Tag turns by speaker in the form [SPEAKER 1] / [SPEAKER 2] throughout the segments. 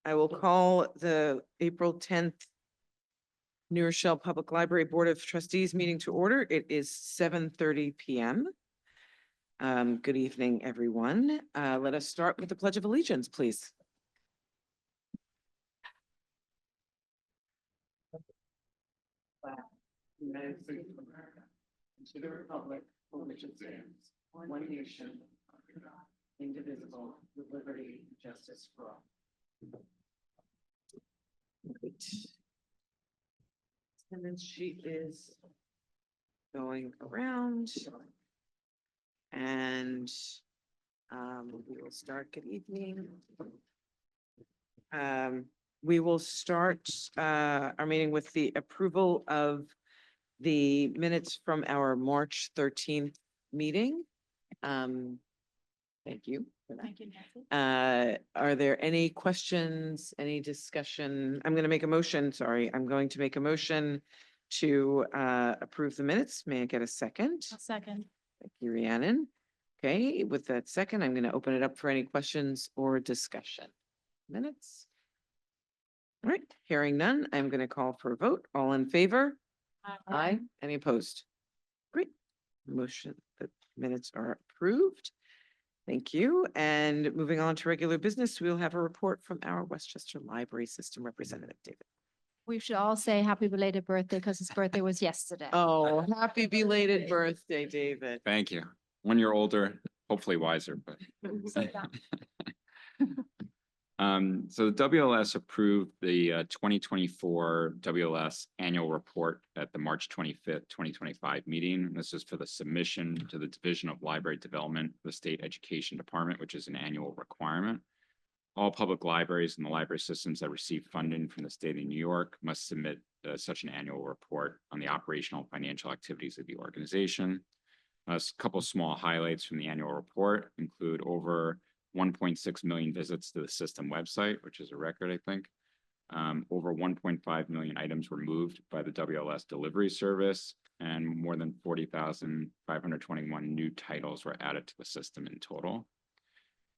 [SPEAKER 1] I will call the April 10th New Rochelle Public Library Board of Trustees meeting to order. It is 7:30 p.m. Good evening, everyone. Let us start with the Pledge of Allegiance, please. United States of America, and to the republic for which it stands, one nation, under God, indivisible, with liberty and justice for all. Great. Attendance sheet is going around. And we will start. Good evening. We will start our meeting with the approval of the minutes from our March 13th meeting. Thank you.
[SPEAKER 2] Thank you, Nancy.
[SPEAKER 1] Are there any questions, any discussion? I'm going to make a motion, sorry. I'm going to make a motion to approve the minutes. May I get a second?
[SPEAKER 2] A second.
[SPEAKER 1] Thank you, Rhiannon. Okay, with that second, I'm going to open it up for any questions or discussion. Minutes. All right, hearing none, I'm going to call for a vote. All in favor? Aye. Any opposed? Great. Motion, the minutes are approved. Thank you. And moving on to regular business, we'll have a report from our Westchester Library System representative, David.
[SPEAKER 2] We should all say happy belated birthday because his birthday was yesterday.
[SPEAKER 1] Oh, happy belated birthday, David.
[SPEAKER 3] Thank you. 1 year older, hopefully wiser, but. So the WLS approved the 2024 WLS annual report at the March 25th, 2025 meeting. This is for the submission to the Division of Library Development, the State Education Department, which is an annual requirement. All public libraries and the library systems that receive funding from the state of New York must submit such an annual report on the operational and financial activities of the organization. A couple of small highlights from the annual report include over 1.6 million visits to the system website, which is a record, I think. Over 1.5 million items were moved by the WLS delivery service, and more than 40,521 new titles were added to the system in total.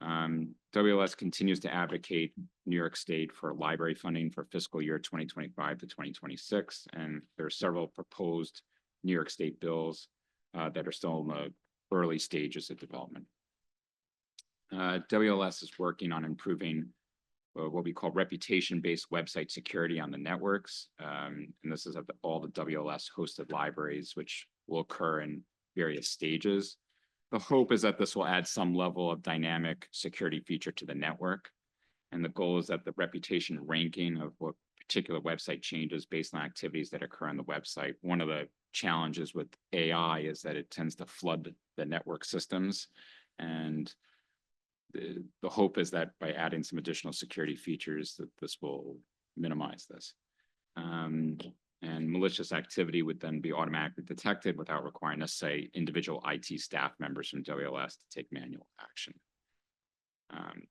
[SPEAKER 3] WLS continues to advocate New York State for library funding for fiscal year 2025 to 2026, and there are several proposed New York State bills that are still in the early stages of development. WLS is working on improving what we call reputation-based website security on the networks. And this is at all the WLS hosted libraries, which will occur in various stages. The hope is that this will add some level of dynamic security feature to the network. And the goal is that the reputation ranking of what particular website changes based on activities that occur on the website. One of the challenges with AI is that it tends to flood the network systems. And the hope is that by adding some additional security features that this will minimize this. And malicious activity would then be automatically detected without requiring us, say, individual IT staff members from WLS to take manual action.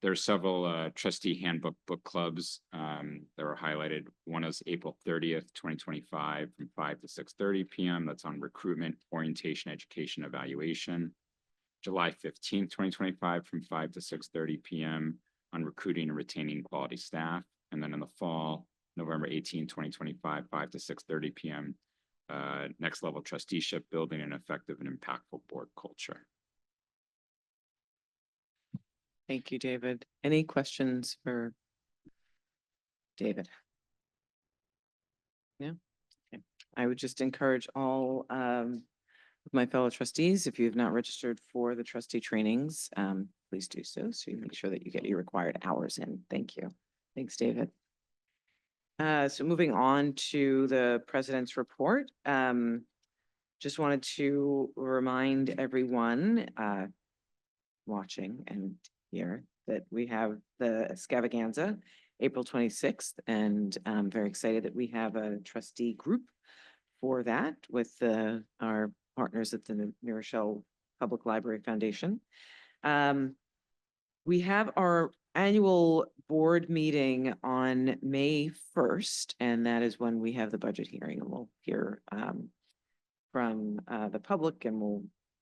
[SPEAKER 3] There are several trustee handbook book clubs that are highlighted. One is April 30th, 2025 from 5 to 6:30 p.m. That's on recruitment, orientation, education, evaluation. July 15th, 2025 from 5 to 6:30 p.m. on recruiting and retaining quality staff. And then in the fall, November 18th, 2025, 5 to 6:30 p.m. Next level trusteeship, building an effective and impactful board culture.
[SPEAKER 1] Thank you, David. Any questions for David? Yeah. Okay. I would just encourage all my fellow trustees, if you have not registered for the trustee trainings, please do so. So you make sure that you get your required hours in. Thank you. Thanks, David. So moving on to the president's report. Just wanted to remind everyone watching and here that we have the Scavaganza April 26th, and I'm very excited that we have a trustee group for that with our partners at the New Rochelle Public Library Foundation. We have our annual board meeting on May 1st, and that is when we have the budget hearing, and we'll hear from the public, and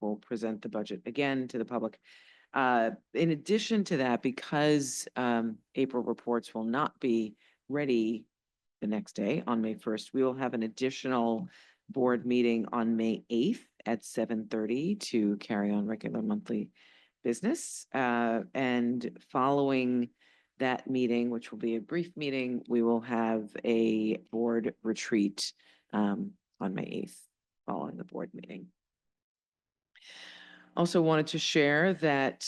[SPEAKER 1] we'll present the budget again to the public. In addition to that, because April reports will not be ready the next day on May 1st, we will have an additional board meeting on May 8th at 7:30 to carry on regular monthly business. And following that meeting, which will be a brief meeting, we will have a board retreat on May 8th following the board meeting. Also wanted to share that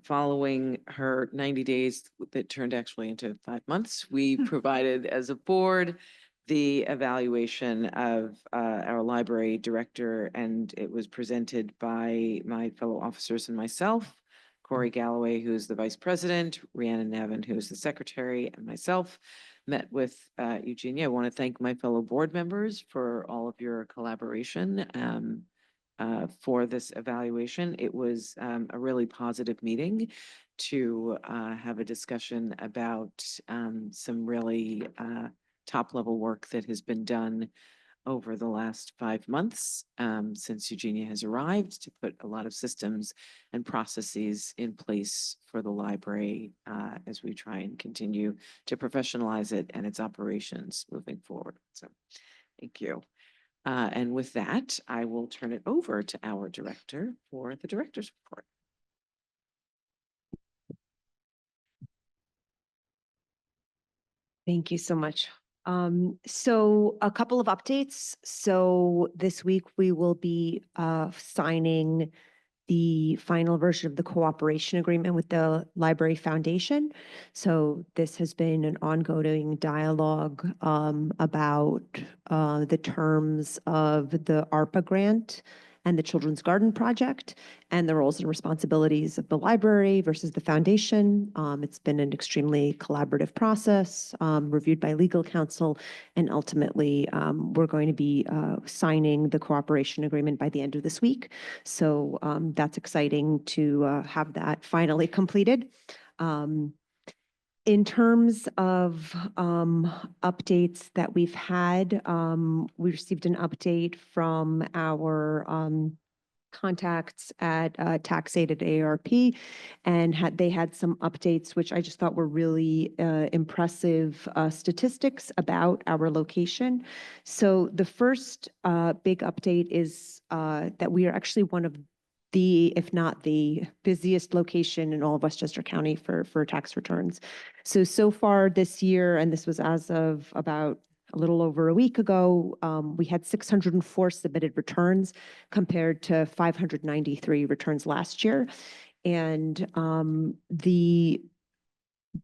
[SPEAKER 1] following her 90 days that turned actually into 5 months, we provided as a board the evaluation of our library director, and it was presented by my fellow officers and myself, Corey Galloway, who's the vice president, Rhiannon Nevin, who's the secretary, and myself met with Eugenia. I want to thank my fellow board members for all of your collaboration for this evaluation. It was a really positive meeting to have a discussion about some really top-level work that has been done over the last 5 months since Eugenia has arrived, to put a lot of systems and processes in place for the library as we try and continue to professionalize it and its operations moving forward. So thank you. And with that, I will turn it over to our director for the director's report.
[SPEAKER 4] Thank you so much. So a couple of updates. So this week we will be signing the final version of the cooperation agreement with the Library Foundation. So this has been an ongoing dialogue about the terms of the ARPA grant and the Children's Garden Project, and the roles and responsibilities of the library versus the foundation. It's been an extremely collaborative process, reviewed by legal counsel, and ultimately we're going to be signing the cooperation agreement by the end of this week. So that's exciting to have that finally completed. In terms of updates that we've had, we received an update from our contacts at TaxAid at ARP, and they had some updates which I just thought were really impressive statistics about our location. So the first big update is that we are actually one of the, if not the busiest location in all of Westchester County for tax returns. So far this year, and this was as of about a little over a week ago, we had 604 submitted returns compared to 593 returns last year. And the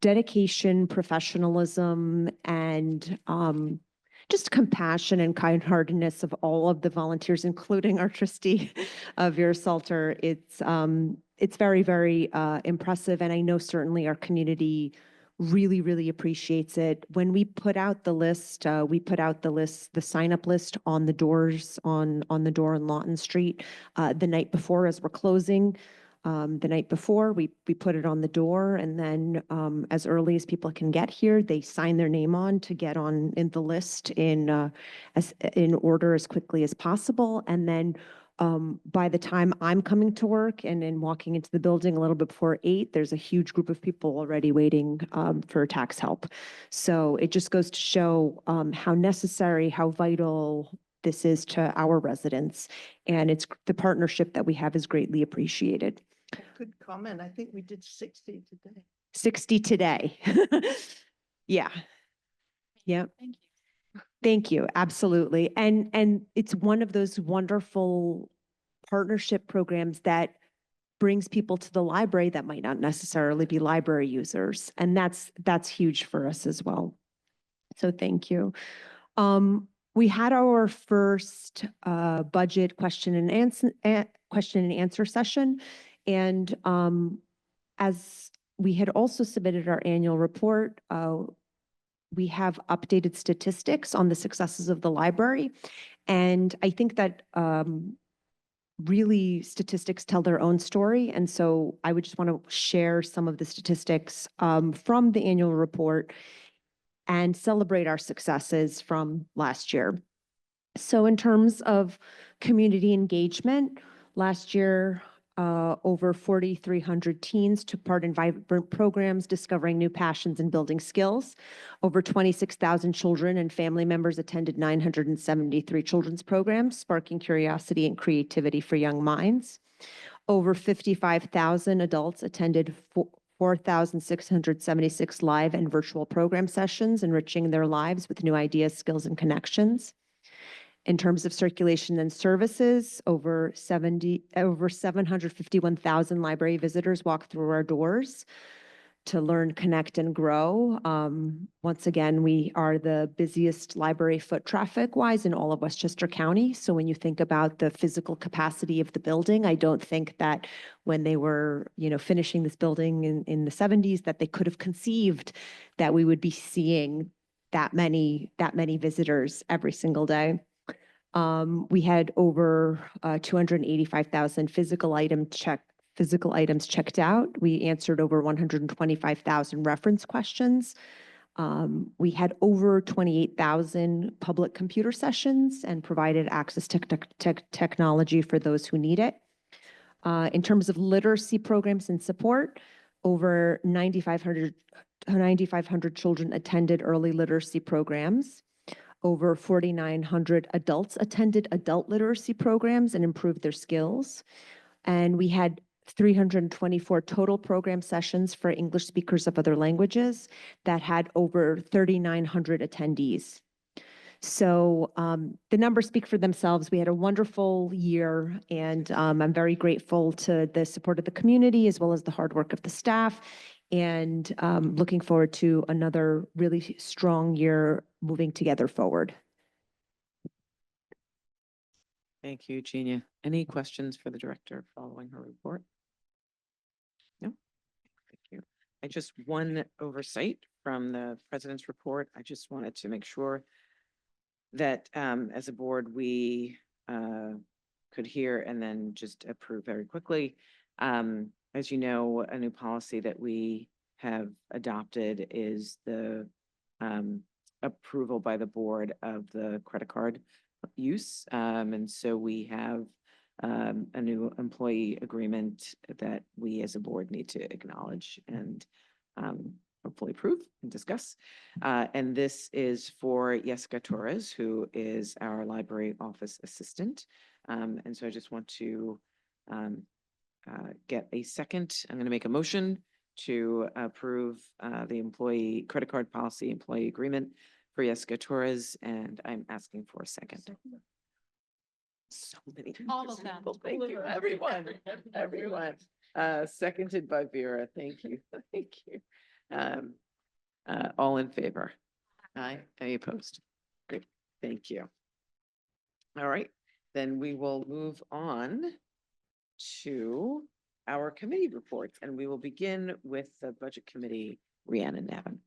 [SPEAKER 4] dedication, professionalism, and just compassion and kind-heartedness of all of the volunteers, including our trustee, Vera Salter, it's very, very impressive. And I know certainly our community really, really appreciates it. When we put out the list, the sign-up list on the doors, on the door on Lawton Street, the night before as we're closing. The night before, we put it on the door, and then as early as people can get here, they sign their name on to get on in the list in order as quickly as possible. And then by the time I'm coming to work and then walking into the building a little bit before 8, there's a huge group of people already waiting for tax help. So it just goes to show how necessary, how vital this is to our residents, and it's the partnership that we have is greatly appreciated.
[SPEAKER 5] Good comment. I think we did 60 today.
[SPEAKER 4] 60 today. Yeah. Yeah.
[SPEAKER 2] Thank you.
[SPEAKER 4] Thank you. Absolutely. And it's one of those wonderful partnership programs that brings people to the library that might not necessarily be library users. And that's huge for us as well. So thank you. We had our first budget question and answer session. And as we had also submitted our annual report, we have updated statistics on the successes of the library. And I think that really statistics tell their own story. And so I would just want to share some of the statistics from the annual report and celebrate our successes from last year. So in terms of community engagement, last year, Over 4,300 teens took part in vibrant programs, discovering new passions and building skills. Over 26,000 children and family members attended 973 children's programs, sparking curiosity and creativity for young minds. Over 55,000 adults attended 4,676 live and virtual program sessions, enriching their lives with new ideas, skills, and connections. In terms of circulation and services, over 751,000 library visitors walked through our doors to learn, connect, and grow. Once again, we are the busiest library foot traffic-wise in all of Westchester County. So when you think about the physical capacity of the building, I don't think that when they were, finishing this building in the 70s, that they could have conceived that we would be seeing that many visitors every single day. We had over 285,000 physical items checked out. We answered over 125,000 reference questions. We had over 28,000 public computer sessions and provided access to technology for those who need it. In terms of literacy programs and support, over 9,500 children attended early literacy programs. Over 4,900 adults attended adult literacy programs and improved their skills. And we had 324 total program sessions for English speakers of other languages that had over 3,900 attendees. So the numbers speak for themselves. We had a wonderful year, and I'm very grateful to the support of the community as well as the hard work of the staff, and looking forward to another really strong year moving together forward.
[SPEAKER 1] Thank you, Eugenia. Any questions for the director following her report? No? Thank you. I just one oversight from the president's report. I just wanted to make sure that as a board, we could hear and then just approve very quickly. As you know, a new policy that we have adopted is the approval by the board of the credit card use. And so we have a new employee agreement that we as a board need to acknowledge and hopefully approve and discuss. And this is for Jessica Torres, who is our library office assistant. And so I just want to get a second. I'm going to make a motion to approve the employee credit card policy employee agreement for Jessica Torres, and I'm asking for a second. So many.
[SPEAKER 2] All of them.
[SPEAKER 1] people. Thank you, everyone. Everyone. Seconded by Vera. Thank you. Thank you. All in favor? Aye. Any opposed? Good. Thank you. All right, then we will move on to our committee reports, and we will begin with the budget committee, Rhiannon Navin.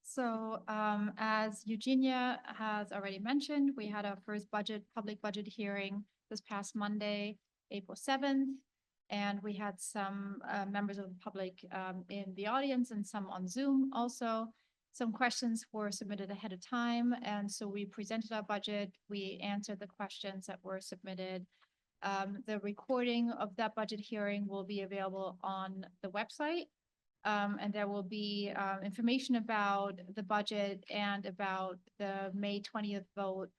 [SPEAKER 2] So as Eugenia has already mentioned, we had our first public budget hearing this past Monday, April 7th. And we had some members of the public in the audience and some on Zoom also. Some questions were submitted ahead of time. And so we presented our budget. We answered the questions that were submitted. The recording of that budget hearing will be available on the website. And there will be information about the budget and about the May 20th vote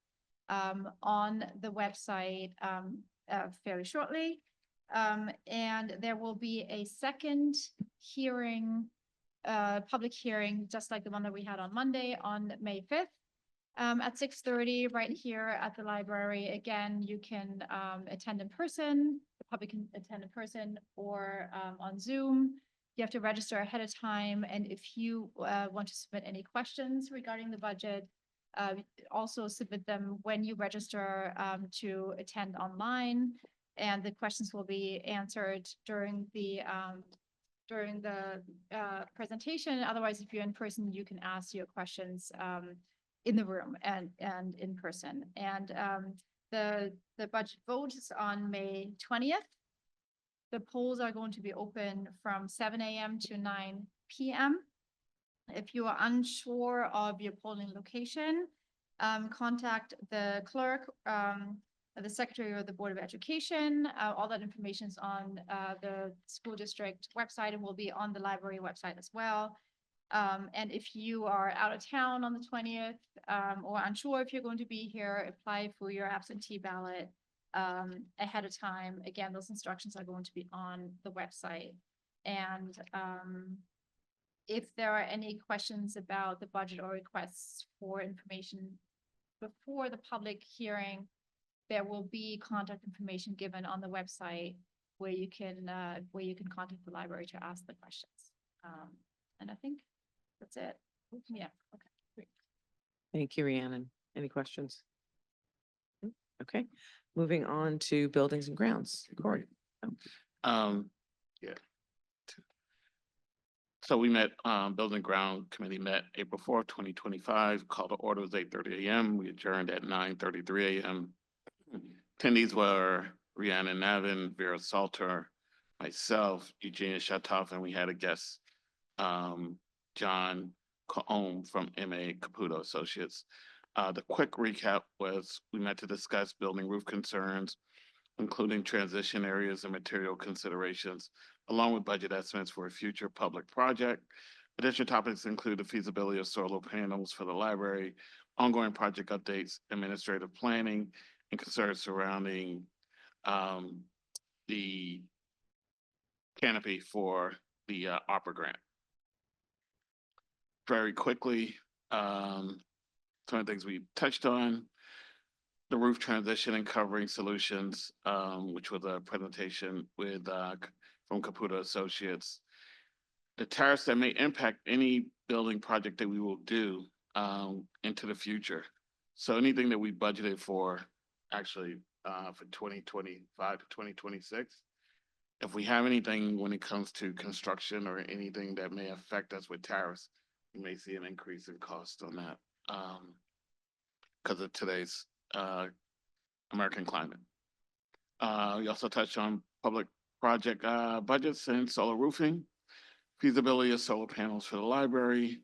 [SPEAKER 2] on the website fairly shortly. And there will be a second hearing, public hearing, just like the one that we had on Monday on May 5th at 6:30 right here at the library. Again, you can attend in person, the public can attend in person or on Zoom. You have to register ahead of time. And if you want to submit any questions regarding the budget, also submit them when you register to attend online. And the questions will be answered during the presentation. Otherwise, if you're in person, you can ask your questions in the room and in person. And the budget vote is on May 20th. The polls are going to be open from 7 a.m. to 9 p.m. If you are unsure of your polling location, contact the clerk the Secretary of the Board of Education. All that information is on the school district website and will be on the library website as well. And if you are out of town on the 20th, or unsure if you're going to be here, apply for your absentee ballot ahead of time. Again, those instructions are going to be on the website. And if there are any questions about the budget or requests for information before the public hearing, there will be contact information given on the website where you can contact the library to ask the questions. And I think that's it. Yeah, okay, great.
[SPEAKER 1] Thank you, Rhiannon. Any questions? Okay, moving on to buildings and grounds. Corey.
[SPEAKER 6] Yeah. So we met, Building Ground Committee met April 4th, 2025. Call to order was 8:30 a.m. We adjourned at 9:33 a.m. Attendees were Rhiannon Navin, Vera Salter, myself, Eugenia Shatov, and we had a guest, John Caom from MA Caputo Associates. The quick recap was we met to discuss building roof concerns, including transition areas and material considerations, along with budget estimates for a future public project. Additional topics include the feasibility of solar panels for the library, ongoing project updates, administrative planning, and concerns surrounding the canopy for the opera grant. Very quickly, some of the things we touched on, the roof transition and covering solutions, which was a presentation with from Caputo Associates. The tariffs that may impact any building project that we will do into the future. So anything that we budgeted for, actually for 2025 to 2026, if we have anything when it comes to construction or anything that may affect us with tariffs, we may see an increase in cost on that because of today's American climate. We also touched on public project budgets and solar roofing, feasibility of solar panels for the library.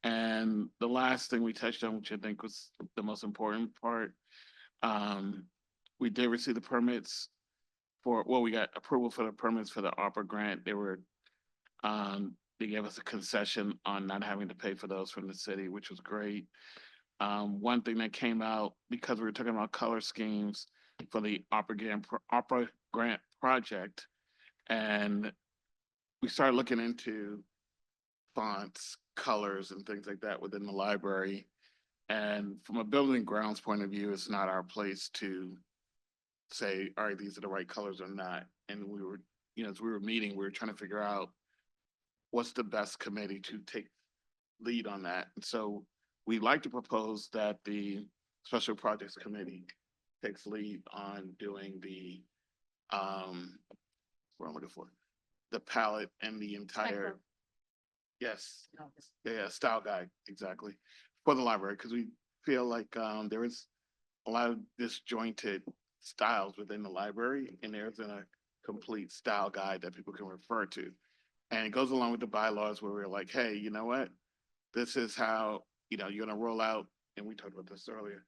[SPEAKER 6] And the last thing we touched on, which I think was the most important part, we did receive the permits for, well, we got approval for the permits for the opera grant. They gave us a concession on not having to pay for those from the city, which was great. One thing that came out, because we were talking about color schemes for the opera grant project, and we started looking into fonts, colors, and things like that within the library. And from a building grounds point of view, it's not our place to say, all right, these are the right colors or not. And we were, as we were meeting, we were trying to figure out what's the best committee to take lead on that. And so we'd like to propose that the Special Projects Committee takes lead on doing the, what I'm looking for, the palette and the entire, yes, yeah, style guide, exactly, for the library, because we feel like there is a lot of disjointed styles within the library, and there isn't a complete style guide that people can refer to. And it goes along with the bylaws where we're like, hey, you know what? This is how, you're gonna roll out, and we talked about this earlier,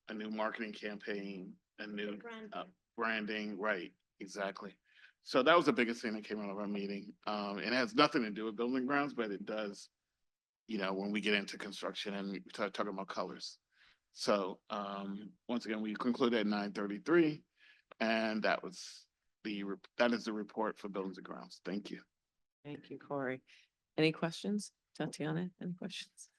[SPEAKER 6] a new marketing campaign, a new branding, right, exactly. So that was the biggest thing that came out of our meeting. It has nothing to do with building grounds, but it does, when we get into construction and we start talking about colors. So once again, we concluded at 9:33, and that is the report for buildings and grounds. Thank you.
[SPEAKER 1] Thank you, Corey. Any questions? Tatiana, any questions?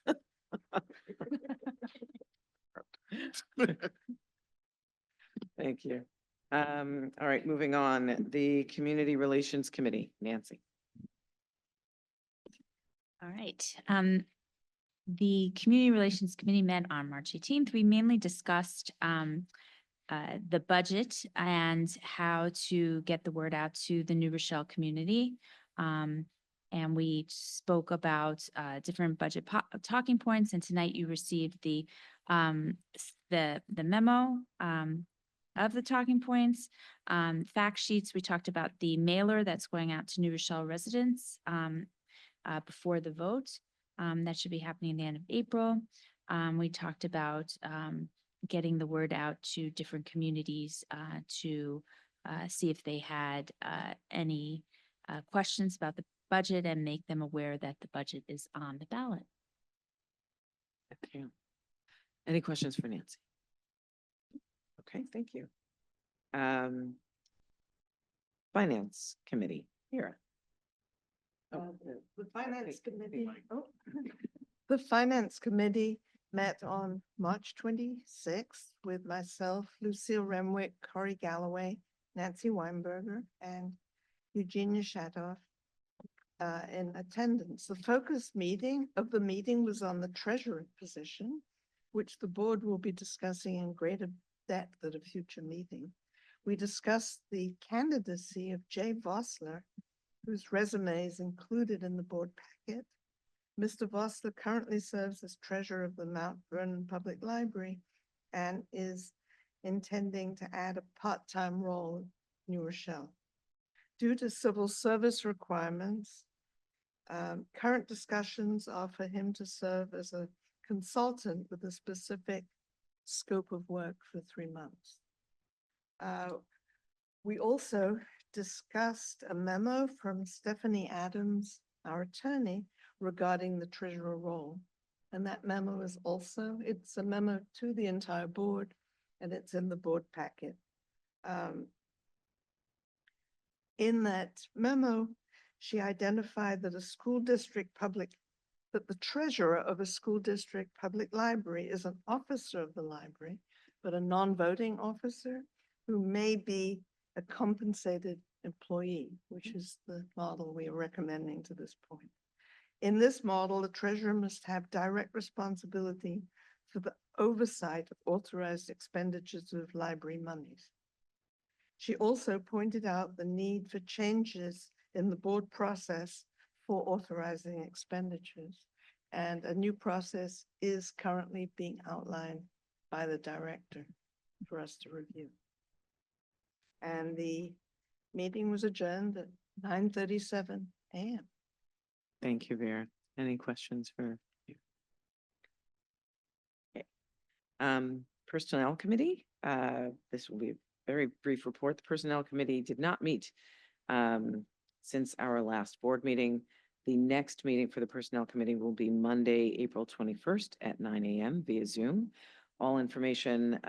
[SPEAKER 1] Thank you. All right, moving on. The Community Relations Committee, Nancy.
[SPEAKER 7] All right. The Community Relations Committee met on March 18th. We mainly discussed the budget and how to get the word out to the New Rochelle community. And we spoke about different budget talking points. And tonight you received the memo of the talking points, fact sheets. We talked about the mailer that's going out to New Rochelle residents before the vote. That should be happening at the end of April. We talked about getting the word out to different communities to see if they had any questions about the budget and make them aware that the budget is on the ballot.
[SPEAKER 1] Thank you. Any questions for Nancy? Okay, thank you. Finance Committee, Here.
[SPEAKER 5] The Finance Committee, the Finance Committee met on March 26th with myself, Lucille Renwick, Corey Galloway, Nancy Weinberger, and Eugenia Shatoff in attendance. The focus of the meeting was on the treasurer position, which the board will be discussing in greater depth at a future meeting. We discussed the candidacy of Jay Vossler, whose resume is included in the board packet. Mr. Vossler currently serves as treasurer of the Mount Vernon Public Library and is intending to add a part-time role in New Rochelle. Due to civil service requirements, current discussions are for him to serve as a consultant with a specific scope of work for 3 months. We also discussed a memo from Stephanie Adams, our attorney, regarding the treasurer role. And that memo is also, it's a memo to the entire board, and it's in the board packet. In that memo, she identified that that the treasurer of a school district public library is an officer of the library, but a non-voting officer who may be a compensated employee, which is the model we are recommending to this point. In this model, the treasurer must have direct responsibility for the oversight of authorized expenditures of library monies. She also pointed out the need for changes in the board process for authorizing expenditures, and a new process is currently being outlined by the director for us to review. And the meeting was adjourned at 9:37 a.m.
[SPEAKER 1] Thank you, Vera. Any questions for you? Okay. Personnel Committee, this will be a very brief report. The Personnel Committee did not meet since our last board meeting. The next meeting for the Personnel Committee will be Monday, April 21st at 9 a.m. via Zoom. All information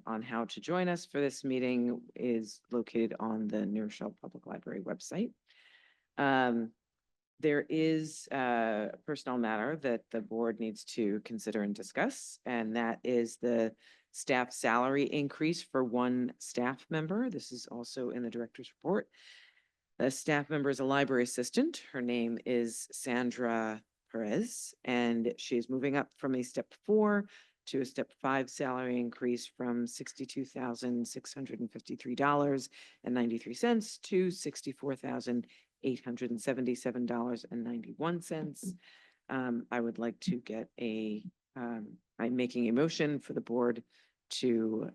[SPEAKER 1] on how to join us for this meeting is located on the New Rochelle Public Library website. There is a personnel matter that the board needs to consider and discuss, and that is the staff salary increase for one staff member. This is also in the director's report. The staff member is a library assistant. Her name is Sandra Perez, and she is moving up from a step 4 to a step 5 salary increase from $62,653.93 to $64,877.91. I would like to get I'm making a motion for the board to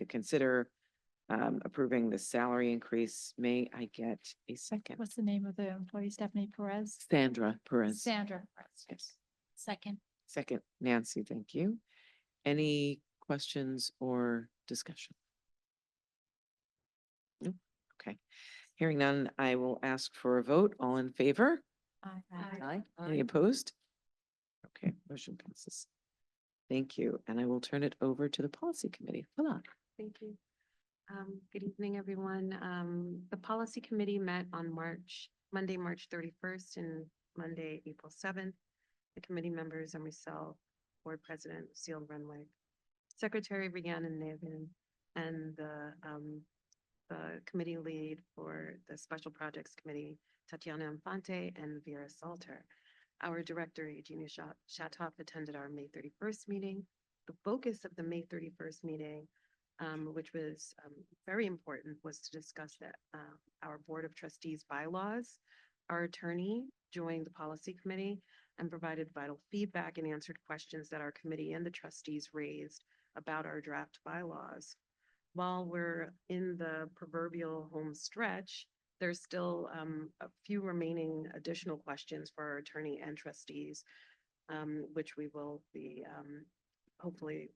[SPEAKER 1] consider approving the salary increase. May I get a second?
[SPEAKER 2] What's the name of the employee? Stephanie Perez?
[SPEAKER 1] Sandra Perez.
[SPEAKER 2] Sandra Perez.
[SPEAKER 1] Yes.
[SPEAKER 7] Second.
[SPEAKER 1] Second, Nancy, thank you. Any questions or discussion? Nope. Okay. Hearing none, I will ask for a vote. All in favor?
[SPEAKER 2] Aye.
[SPEAKER 1] Any opposed? Okay, motion passes. Thank you. And I will turn it over to the Policy Committee. Hold
[SPEAKER 8] Thank you. Good evening, everyone. The Policy Committee met on Monday, March 31st and Monday, April 7th. The committee members are myself, Board President Lucille Renwick, Secretary Rhiannon Nevin, and the committee lead for the Special Projects Committee, Tatiana Infante and Vera Salter. Our director, Eugenia Shatoff, attended our May 31st meeting. The focus of the May 31st meeting, which was very important, was to discuss that our Board of Trustees bylaws. Our attorney joined the Policy Committee and provided vital feedback and answered questions that our committee and the trustees raised about our draft bylaws. While we're in the proverbial home stretch, there's still a few remaining additional questions for our attorney and trustees, which we will be hopefully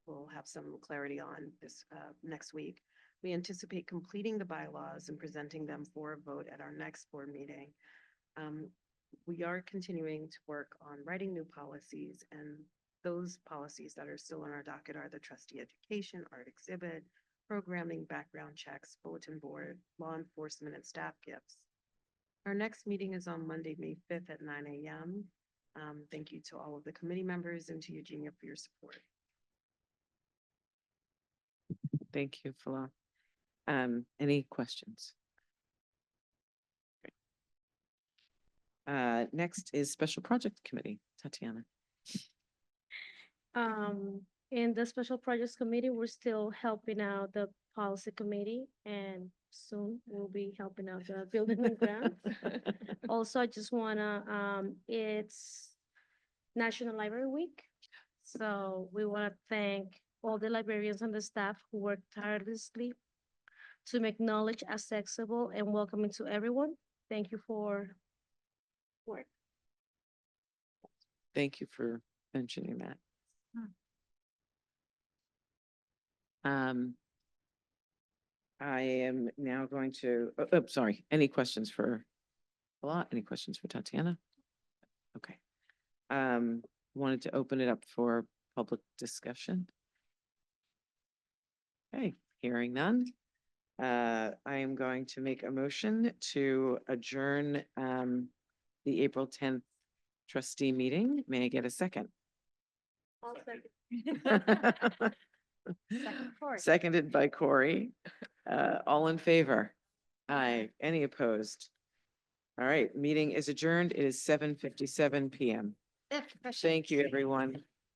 [SPEAKER 8] we'll have some clarity on this next week. We anticipate completing the bylaws and presenting them for a vote at our next board meeting. We are continuing to work on writing new policies, and those policies that are still on our docket are the trustee education, art exhibit, programming, background checks, bulletin board, law enforcement, and staff gifts. Our next meeting is on Monday, May 5th at 9 a.m. Thank you to all of the committee members and to Eugenia for your support.
[SPEAKER 1] Thank you, Fala. Any questions? Next is Special Project Committee, Tatiana.
[SPEAKER 9] In the Special Projects Committee, we're still helping out the Policy Committee, and soon we'll be helping out the Building and Grounds. Also, I just wanna, it's National Library Week. So we wanna thank all the librarians and the staff who work tirelessly to make knowledge accessible and welcoming to everyone. Thank you for work.
[SPEAKER 1] Thank you for mentioning that. I am now going to, sorry, any questions for Fala? Any questions for Tatiana? Okay. Wanted to open it up for public discussion. Okay, hearing none. I am going to make a motion to adjourn the April 10th trustee meeting. May I get a second?
[SPEAKER 2] Second, Cory.
[SPEAKER 1] Seconded by Corey. All in favor? Aye. Any opposed? All right, meeting is adjourned. It is 7:57 PM. Thank you, everyone.